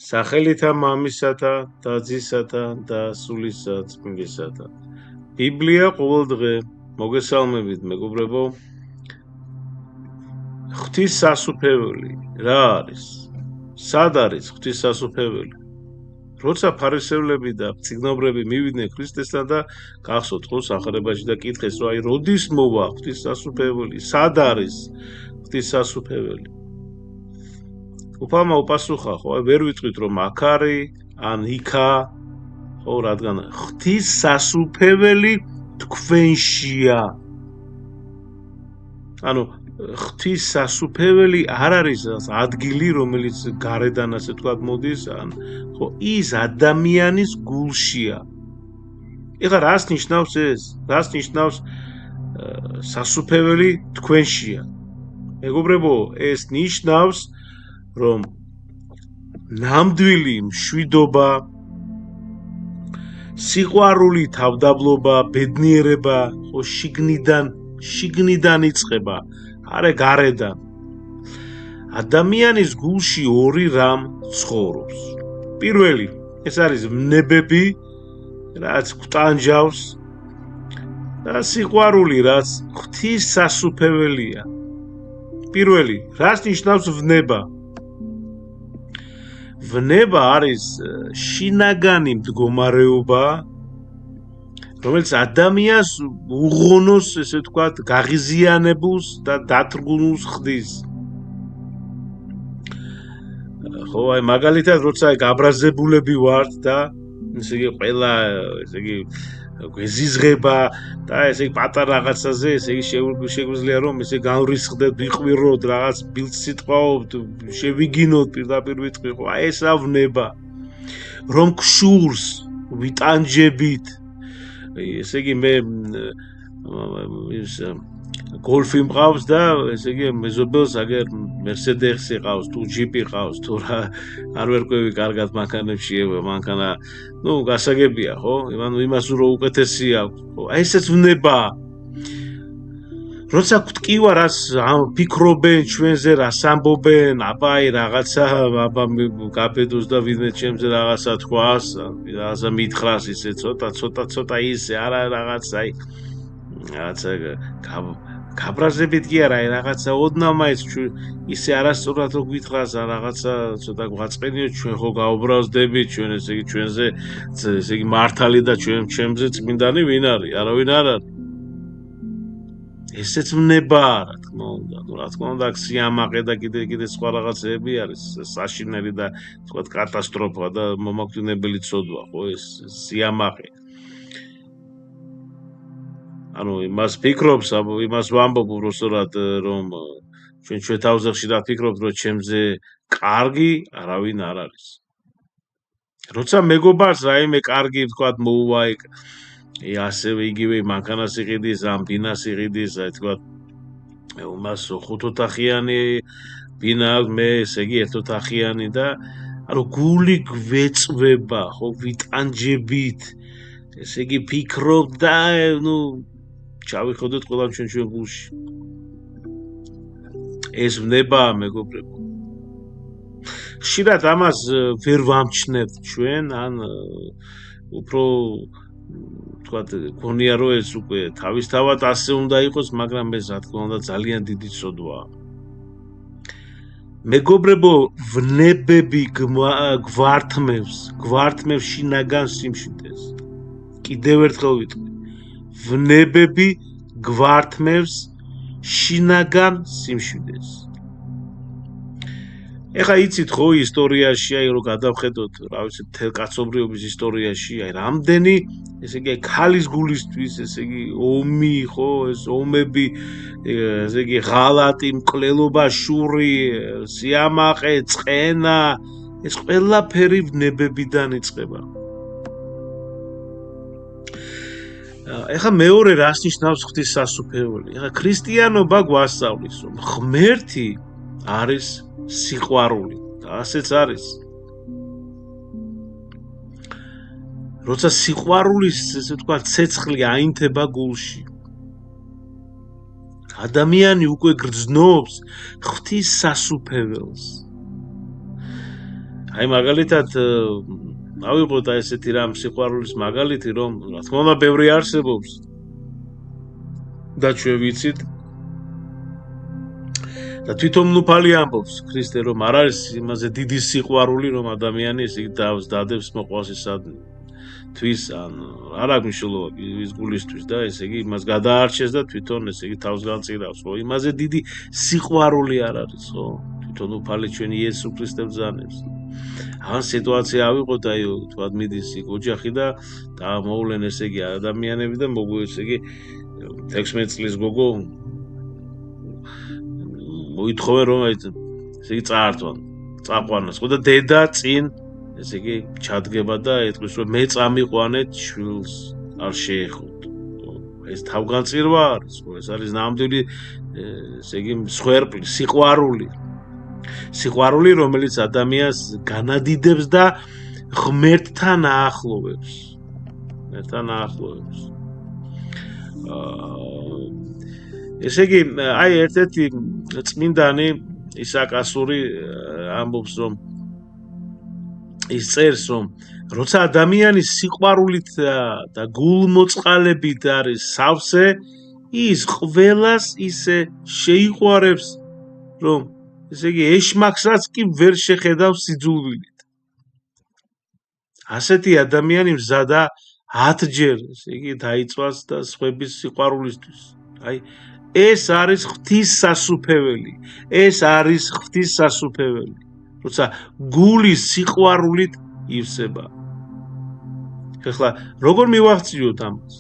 სახელითა მამისათა და ძისათა და სულისა წმინდისათა. ბიბლია ყოველდღე მოგესალმებით მეგობრებო. ღვთის სასუფეველი რა არის? სად არის ღვთის სასუფეველი? როცა ფარისევლები და მწიგნობრები მივიდნენ ქრისტესთან და გახსოვთ ხო სახარებაში და კითხეს რომ აი როდის მოვა ღვთის სასუფეველი? სად არის ღვთის სასუფეველი? უფალმა უპასუხა, ხო, ვერ ვიტყვით რომ აქ არის, ან იქა, ხო, რადგან ღვთის სასუფეველი თქვენშია. ანუ ღვთის სასუფეველი არ არის ადგილი, რომელიც გარედან ასე თქვათ მოდის, ან ხო, ის ადამიანის გულშია. ეხლა რას ნიშნავს ეს? რას ნიშნავს სასუფეველი თქვენშია? მეგობრებო, ეს ნიშნავს რომ ნამდვილი მშვიდობა, სიყვარული, თავდაბლობა, ბედნიერება, ხო, შიგნიდან იწყება, არა გარედან. ადამიანის გულში ორი რამ ცხოვრობს. პირველი, ეს არის ვნებები, რაც გვტანჯავს, და სიყვარული, რაც ღვთის სასუფეველია. პირველი, რას ნიშნავს ვნება? ვნება არის შინაგანი მდგომარეობა, რომელიც ადამიანს უღონოს, ესე ვთქვათ, გაღიზიანებულს და დათრგუნულს ხდის. ხო, აი მაგალითად, როცა გაბრაზებულები ვართ და ესე იგი ყველა, ესე იგი გვეზიზღება და ესე იგი პატარა რაღაცაზე, ესე იგი შეგვიძლია რომ ესე განვრისხდეთ, ვიყვიროთ, რაღაც ბილწ სიტყვაობთ, შევიგინოთ პირდაპირ ვიტყვი, ხო, აი ესა ვნება. რომ გშურს ვიტანჯებით. ესე იგი მე გოლფი მყავს და ესე იგი მეზობელს აგერ მერსედესი ყავს, თუ ჯიპი ყავს, თუ რა არ ვერკვევი კარგად მანქანებში, მანქანა, ნუ გასაგებია, ხო? იმას რო უკეთესი აქვს, ხო? აი ესეც ვნებაა. როცა გვტკივა რას ფიქრობენ ჩვენზე, რას ამბობენ, აბა აი რაღაცა, აბა გაბედოს და ვინმე ჩემზე რაღაცა თქვას, რაღაცა მითხრას ისე ცოტა ისე, არა რაღაცა აი რაღაცა გაბრაზებით კი არა, აი რაღაცა ოდნავ მაინც ისე არასწორად რო გითხრას, რაღაცა ცოტა გვაწყენიოთ, ჩვენ ხო გაუბრაზდებით, ჩვენ ესე იგი ჩვენზე ესე იგი მართალი და ჩემზე წმინდანი ვინ არის? არავინ არ არის. ესეც ვნებაა, რა თქმა უნდა, რა თქმა უნდა, სიამაყე და კიდე სხვა რაღაცეები არის, საშინელი და თქვათ კატასტროფა და მომაკვდინებელი ცოდვა, ხო, ეს სიამაყე. ანუ იმას ფიქრობს, იმას ვამბობ უბრალოდ რომ ჩვენ თავზე ხშირად ფიქრობთ, რომ ჩემზე კარგი არავინ არ არის. როცა მეგობარს რაიმე კარგი თქვათ მოუვა ასევე იგივე მანქანას იყიდის, ამ ბინას იყიდის, აი თქვათ უმას 5 ოთახიანი ბინა აქვს, მე ესე იგი 1 ოთახიანი და ანუ გული გვეწვება, ხო, ვიტანჯებით, ესე იგი ფიქრობ და ნუ ჩავიხოდოთ ყველა ჩვენ გულში. ეს ვნებაა, მეგობრებო. ხშირად ამას ვერ ვამჩნევთ ჩვენ, ან უფრო თქვათ გონია რომ ეს უკვე თავისთავად ასე უნდა იყოს, მაგრამ ეს რა თქმა უნდა ძალიან დიდი ცოდვაა. მეგობრებო, ვნებები გვართმევს შინაგან სიმშვიდეს. კიდევ ერთხელ ვიტყვი. ვნებები გვართმევს შინაგან სიმშვიდეს. ეხა იცით ხო ისტორიაში, აი რომ გადავხედოთ, რა ვიცი, მთელ კაცობრიობის ისტორიაში, აი რამდენი, ესე იგი ქალის გულისთვის, ესე იგი ომი, ხო, ეს ომები, ესე იგი ღალატი, მკვლელობა, შური, სიამაყე, წყენა, ეს ყველაფერი ვნებებიდან იწყება. ეხა მეორე რას ნიშნავს ღვთის სასუფეველი? ეხა ქრისტიანობა გვასწავლის, რომ ღმერთი არის სიყვარული და ასეც არის. როცა სიყვარულის, ესე ვთქვათ, ცეცხლი აინთება გულში, ადამიანი უკვე გრძნობს ღვთის სასუფეველს. აი მაგალითად ავიღოთ აი ესეთი რამ სიყვარულის მაგალითი, რომ რა თქმა უნდა ბევრი არსებობს და ჩვენ ვიცით და თვითონ ნუფალი ამბობს ქრისტე რომ არ არის იმაზე დიდი სიყვარული რომ ადამიანი ესე იგი თავს დადებს მოყავს ისათვის ან არ აქვს მნიშვნელობა ის გულისთვის და ესე იგი იმას გადაარჩეს და თვითონ ესე იგი თავს განწირავს ხო იმაზე დიდი სიყვარული არ არის ხო თვითონ ნუფალი ჩვენი იესო ქრისტე ბრძანებს ან სიტუაცია ავიღოთ აი თქვათ მიდის იქ ოჯახი და მოვლენ ესე იგი ადამიანები და ესე იგი 16 წლის გოგო მოითხოვენ რომ ესე იგი წაყვანოს ხო და დედა წინ ესე იგი ჩადგება და ეტყვის რომ მე წამიყვანეთ შვილს არ შეეხოთ ეს თავგანწირვა არის ხო ეს არის ნამდვილი ესე იგი მსხვერპლი სიყვარული რომელიც ადამიანს განადიდებს და ღმერთთან აახლოვებს ესე იგი აი ერთ-ერთი წმინდანი ისაკასური ამბობს რომ ის წერს რომ როცა ადამიანის სიყვარულით და გულმოწყალებით არის სავსე ის ყველას ისე შეიყვარებს რომ ესე იგი ეშმაკსაც კი ვერ შეხედავს სიძულვილით ასეთი ადამიანი მზადა 10-ჯერ ესე იგი დაიწვას და სხვების სიყვარულისთვის აი ეს არის ღვთისსასუფეველი როცა გულის სიყვარულით ივსება ეხლა როგორ მივახციოთ ამას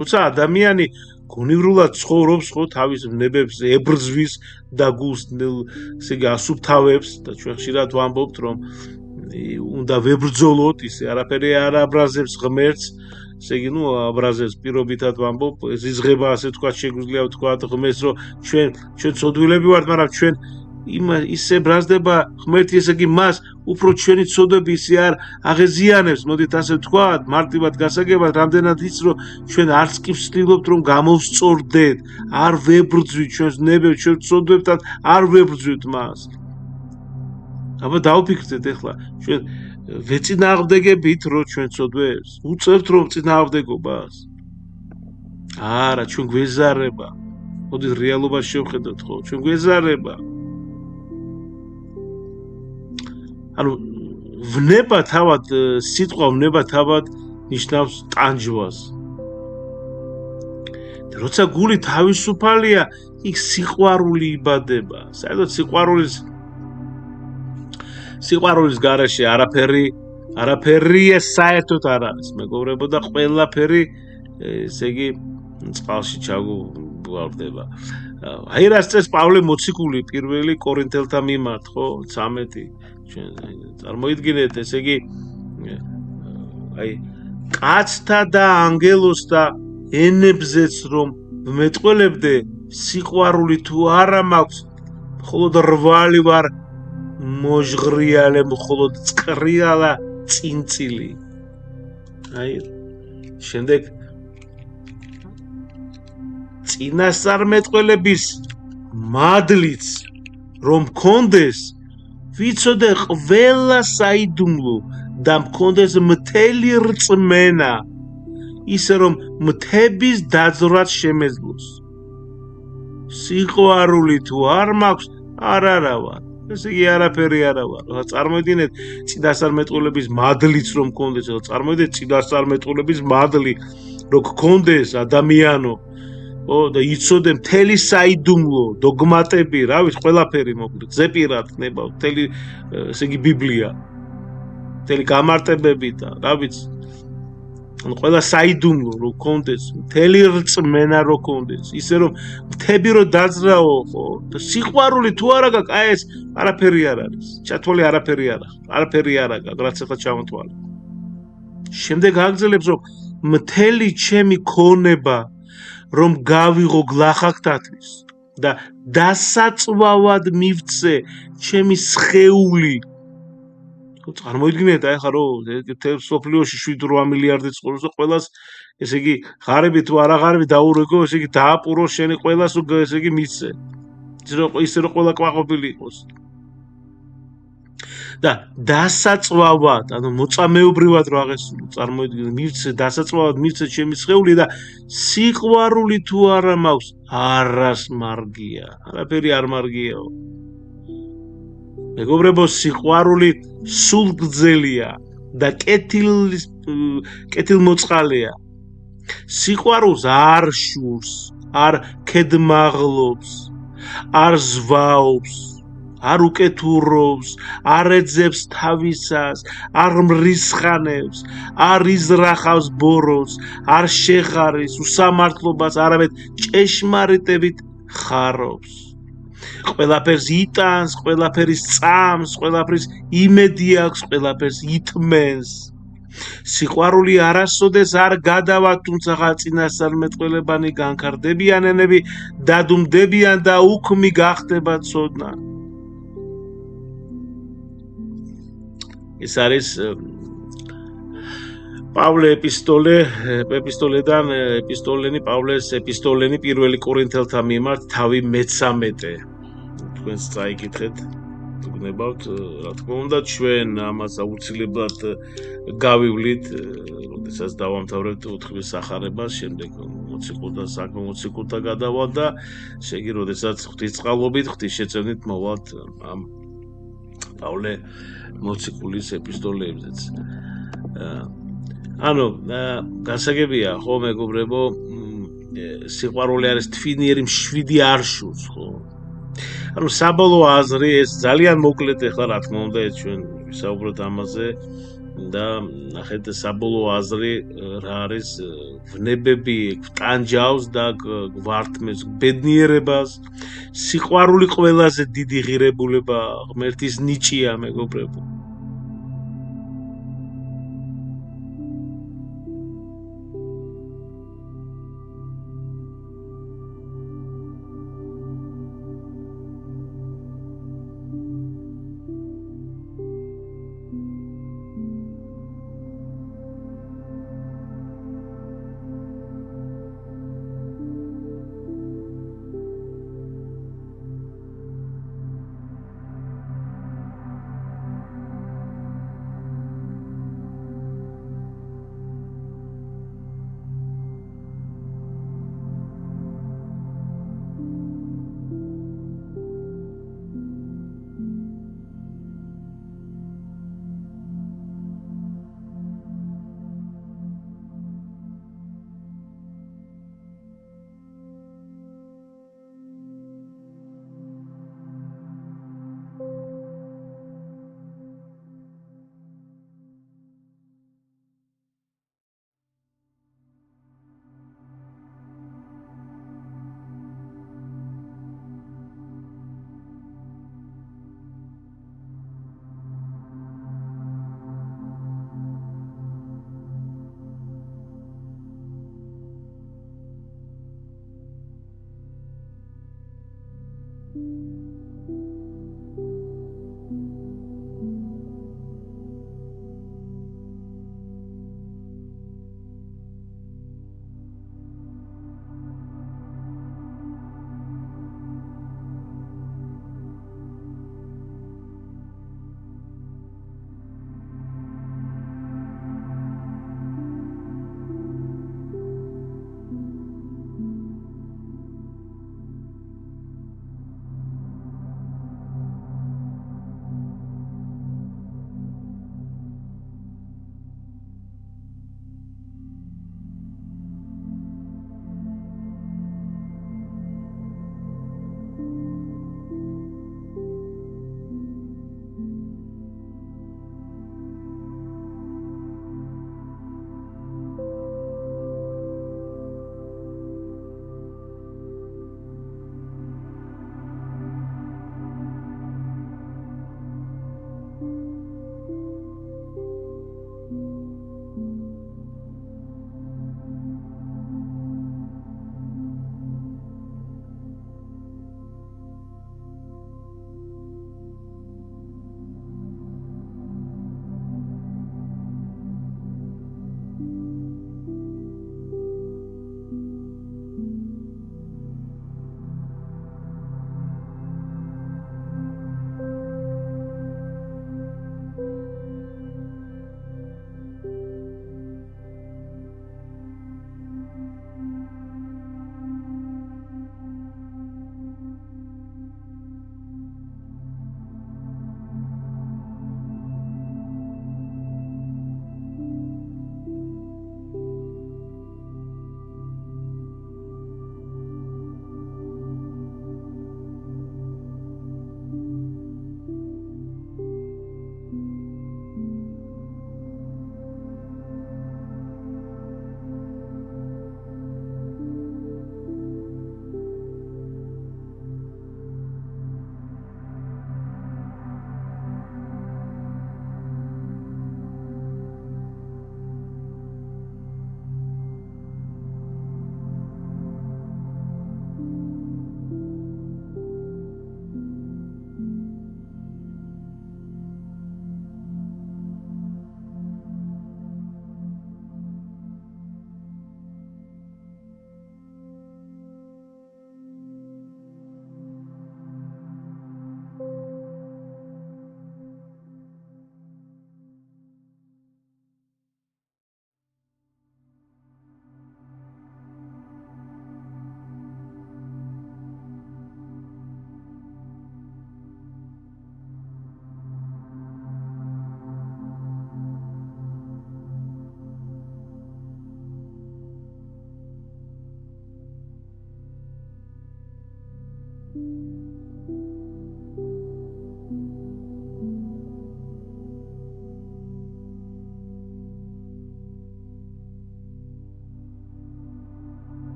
როცა ადამიანი გონივრულად ცხოვრობს ხო თავის ნებებს ებრძვის და გულს ესე იგი ასუფთავებს და ჩვენ ხშირად ვამბობთ რომ უნდა ვებრძოლოთ ისე არაფერი არ აბრაზებს ღმერთს ესე იგი ნუ აბრაზებს პირობითად ვამბობ ზიზღება ასე თქვა შეგვიძლია ვთქვა ღმერთს რომ ჩვენ ცოდვილები ვართ მაგრამ ჩვენ ისე ბრაზდება ღმერთი ესე იგი მას უფრო ჩვენი ცოდვები ისე არ აღეზიანებს მოდით ასე ვთქვა მარტივად გასაგებად რამდენად ის რომ ჩვენ არც კი ვცდილობთ რომ გამოვსწორდეთ არ ვებრძვით ჩვენს ნებებს ჩვენ ცოდვებთან არ ვებრძვით მას აბა დავფიქრდეთ ეხლა ჩვენ ვეწინააღმდეგებით რომ ჩვენ ცოდვებს უწევთ რომ წინააღმდეგობას არა ჩვენ გვეზარება მოდით რეალობას შევხედოთ ხო ჩვენ გვეზარება ანუ ვნება თავად სიტყვა ვნება თავად ნიშნავს ტანჯვას და როცა გული თავისუფალია იქ სიყვარული იბადება საერთოდ სიყვარულის გარეშე არაფერია საერთოდ არ არის მეგობრებო და ყველაფერი ესე იგი წყალში ჩაგუვარდება აი რას წეს პავლე მოციქული პირველი კორინთელთა მიმართ ხო 13 ჩვენ წარმოიდგინეთ ესე იგი აი კაცთა და ანგელოსთა ენებზეც რომ ვმეტყველებდე სიყვარული თუ არა მაქვს მხოლოდ რვალი ვარ მოჟღრიალე მხოლოდ წკრიალა წინწილი აი შემდეგ წინასწარმეტყველების მადლიც რომ მქონდეს ვიცოდე ყველა საიდუმლო და მქონდეს მთელი რწმენა ისე რომ მთების დაძვრაც შემეძლოს სიყვარული თუ არ მაქვს არა ვარ ესე იგი არაფერი არა ვარ წარმოიდგინეთ წინასწარმეტყველების მადლიც რომ მქონდეს წარმოიდგინეთ წინასწარმეტყველების მადლი რომ გქონდეს ადამიანო და იცოდე მთელი საიდუმლო დოგმატები რა ვიცი ყველაფერი მოკლედ ზეპირად ხდება მთელი ესე იგი ბიბლია მთელი გამარტებები და რა ვიცი ანუ ყველა საიდუმლო რომ გქონდეს მთელი რწმენა რომ გქონდეს ისე რომ მთები რომ დაძრაო ხო და სიყვარული თუ არა გაქვს აი ეს არაფერი არ არის ჩათვალე არაფერი არ აქვს რაც ახლა ჩავთვალე შემდეგ აგრძელებს რომ მთელი ჩემი ქონება რომ გავიღო გლახაკთათვის და დასაწვავად მივცე ჩემი სხეული წარმოიდგინეთ აი ხა რომ სოფლიოში 7-8 მილიარდი ცხოვრობს და ყველას ესე იგი ღარები თუ არა ღარები დაურეგო ესე იგი დააპურო შენი ყველას ესე იგი მისცე ისე რომ ყველა კვაყოფილი იყოს და დასაწვავად, ანუ მოწამეობრივად რაღაც წარმოიდგინე, მივცე დასაწვავად მივცე ჩემი სხეული და სიყვარული თუ არა მაქვს, არას მარგია. არაფერი არ მარგიაო. მეგობრებო, სიყვარული სულგძელია და კეთილმოწყალეა. სიყვარულს არ შურს, არ ქედმაღლობს, არ ზვაობს, არ უკეთურობს, არ ეძებს თავისას, არ მრისხანებს, არ იზრახავს ბოროტს, არ შეხარის უსამართლობას, არამედ ჭეშმარიტებით ხარობს. ყველაფერს იტანს, ყველაფერის წამს, ყველაფრის იმედი აქვს, ყველაფერს ითმენს. სიყვარული არასოდეს არ გადავა, თუმცა წინასწარმეტყველებანი განქარდებიან ენები, დადუმდებიან და უქმი გახდება ცოდნა. ეს არის პავლე პავლეს ეპისტოლენი პირველი კორინთელთა მიმართ თავი 13. თქვენს წაიკითხეთ, გგნებავთ, რა თქმა უნდა, ჩვენ ამას აუცილებლად გავივლით, როდესაც დავამთავრებთ ოთხგზის სახარებას, შემდეგ მოციქულთა გადავალ და შეგი, როდესაც ღვთისწყალობით, ღვთისშეწევნით მოვალთ ამ პავლე მოციქულის ეპისტოლეებზეც. ანუ გასაგებია, ხო მეგობრებო, სიყვარული არის თვინიერი მშვიდი არ შურს, ხო? ანუ საბოლოო აზრი ეს ძალიან მოკლედ ახლა რა თქმა უნდა ეს ჩვენ ვისაუბროთ ამაზე და ნახეთ საბოლოო აზრი რა არის ვნებები ტანჯავს და გვართმევს ბედნიერებას. სიყვარული ყველაზე დიდი ღირებულება ღმერთის ნიჭია მეგობრებო.